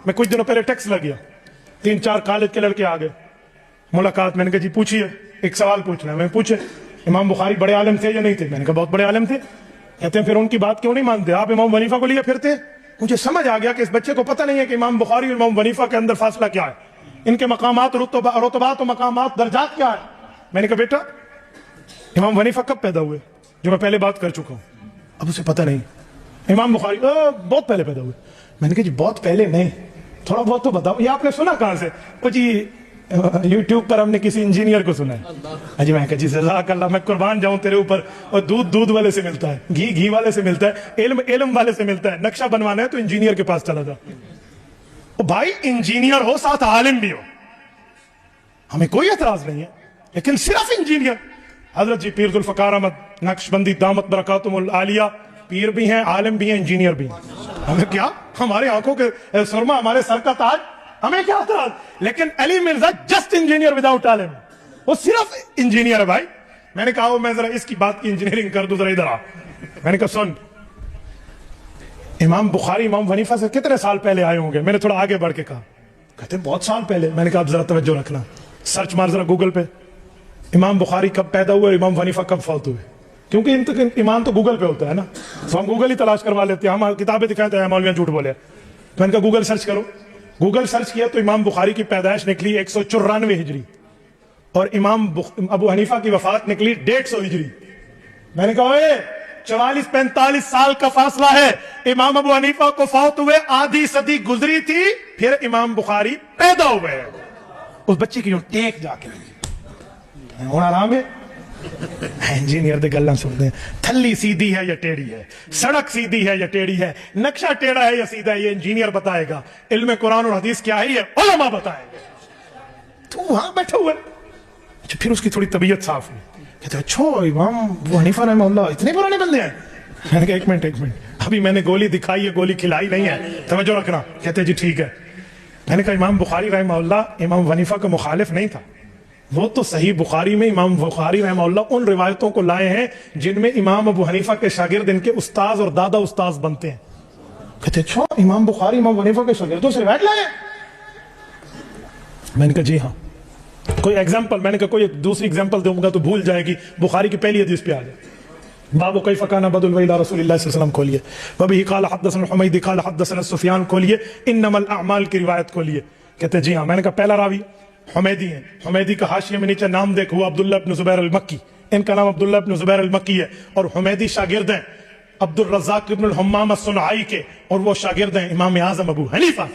میں کچھ دنوں پہلے ٹیکس لگ گیا, 3-4 کالج کے لڑکے آ گئے, ملاقات, میں نے کہا جی پوچھیے, ایک سوال پوچھنا ہے. میں پوچھے امام بخاری بڑے عالم تھے یا نہیں تھے؟ میں نے کہا بہت بڑے عالم تھے. کہتے ہیں پھر ان کی بات کیوں نہیں مانتے آپ, امام حنیفہ کو لیے پھرتے؟ مجھے سمجھ آ گیا کہ اس بچے کو پتہ نہیں ہے کہ امام بخاری اور امام حنیفہ کے اندر فاصلہ کیا ہے, ان کے مقامات, رتبات و مقامات, درجات کیا ہے. میں نے کہا بیٹا امام حنیفہ کب پیدا ہوئے؟ جو میں پہلے بات کر چکا ہوں. اب اسے پتہ نہیں. امام بخاری بہت پہلے پیدا ہوئے. میں نے کہا جی بہت پہلے نہیں, تھوڑا بہت تو بتاؤ. یہ آپ نے سنا کہاں سے؟ وہ جی یوٹیوب پر ہم نے کسی انجینئر کو سنا ہے. جی میں کہا جی جزاک اللہ, میں قربان جاؤں تیرے اوپر. اور دودھ والے سے ملتا ہے, گھی والے سے ملتا ہے, علم والے سے ملتا ہے. نقشہ بنوانا ہے تو انجینئر کے پاس چلا جا. بھائی انجینئر ہو ساتھ عالم بھی ہو, ہمیں کوئی اعتراض نہیں ہے, لیکن صرف انجینئر. حضرت جی پیر ذوالفقار احمد نقشبندی دامت برکاتہم العالیہ پیر بھی ہیں, عالم بھی ہیں, انجینئر بھی ہیں. ہمیں کیا, ہمارے آنکھوں کے سرما, ہمارے سر کا تاج, ہمیں کیا اعتراض. لیکن علی مرزا جسٹ انجینئر وداؤٹ عالم, وہ صرف انجینئر ہے بھائی. میں نے کہا میں ذرا اس کی بات کی انجینئرنگ کر دوں, ذرا ادھر آ. میں نے کہا سن, امام بخاری امام حنیفہ سے کتنے سال پہلے آئے ہوں گے؟ میں نے تھوڑا آگے بڑھ کے کہا. کہتے ہیں بہت سال پہلے. میں نے کہا اب ذرا توجہ رکھنا, سرچ مار ذرا گوگل پہ, امام بخاری کب پیدا ہوئے, امام حنیفہ کب فوت ہوئے. کیونکہ ایمان تو گوگل پہ ہوتا ہے نا, تو ہم گوگل ہی تلاش کروا لیتے ہیں. ہم کتابیں دکھائیں تو مولویاں جھوٹ بولے. میں نے کہا گوگل سرچ کرو. گوگل سرچ کیا تو امام بخاری کی پیدائش نکلی 194 ہجری, اور امام ابو حنیفہ کی وفات نکلی 150 ہجری. میں نے کہا 44-45 سال کا فاصلہ ہے. امام ابو حنیفہ کو فوت ہوئے آدھی صدی گزری تھی, پھر امام بخاری پیدا ہوئے. اس بچے کی جو ٹیک جا کے ہونا آرام ہے. انجینئر دے گلاں سنتے ہیں, تھلی سیدھی ہے یا ٹیڑھی ہے, سڑک سیدھی ہے یا ٹیڑھی ہے, نقشہ ٹیڑھا ہے یا سیدھا ہے, یہ انجینئر بتائے گا. علم قرآن اور حدیث کیا ہے یہ علماء بتائیں گے. تو وہاں بیٹھا ہوا ہے. اچھا پھر اس کی تھوڑی طبیعت صاف ہوئی. کہتے ہیں اچھا امام ابو حنیفہ رحمہ اللہ اتنے پرانے بندے ہیں. میں نے کہا ایک منٹ, ابھی میں نے گولی دکھائی ہے, گولی کھلائی نہیں ہے, توجہ رکھنا. کہتے ہیں جی ٹھیک ہے. میں نے کہا امام بخاری رحمہ اللہ امام حنیفہ کا مخالف نہیں تھا, وہ تو صحیح بخاری میں امام بخاری رحمہ اللہ ان روایتوں کو لائے ہیں جن میں امام ابو حنیفہ کے شاگرد ان کے استاذ اور دادا استاذ بنتے ہیں. کہتے ہیں اچھا امام بخاری امام حنیفہ کے شاگردوں سے روایت لائے. میں نے کہا جی ہاں. کوئی ایگزامپل, میں نے کہا کوئی ایک دوسری ایگزامپل دوں گا تو بھول جائے گی. بخاری کی پہلی حدیث پہ آ جائے, باب کیف کان بدء الوحی الی رسول اللہ صلی اللہ علیہ وسلم کھولیے, وبہ قال حدثنا الحمیدی قال حدثنا سفیان کھولیے, انما الاعمال کی روایت کھولیے. کہتے ہیں جی ہاں. میں نے کہا پہلا راوی حمیدی ہیں, حمیدی کا حاشیے میں نیچے نام دیکھو عبداللہ ابن زبیر المکی, ان کا نام عبداللہ ابن زبیر المکی ہے, اور حمیدی شاگرد ہیں عبد الرزاق ابن الحمام الصنعائی کے, اور وہ شاگرد ہیں امام اعظم ابو حنیفہ.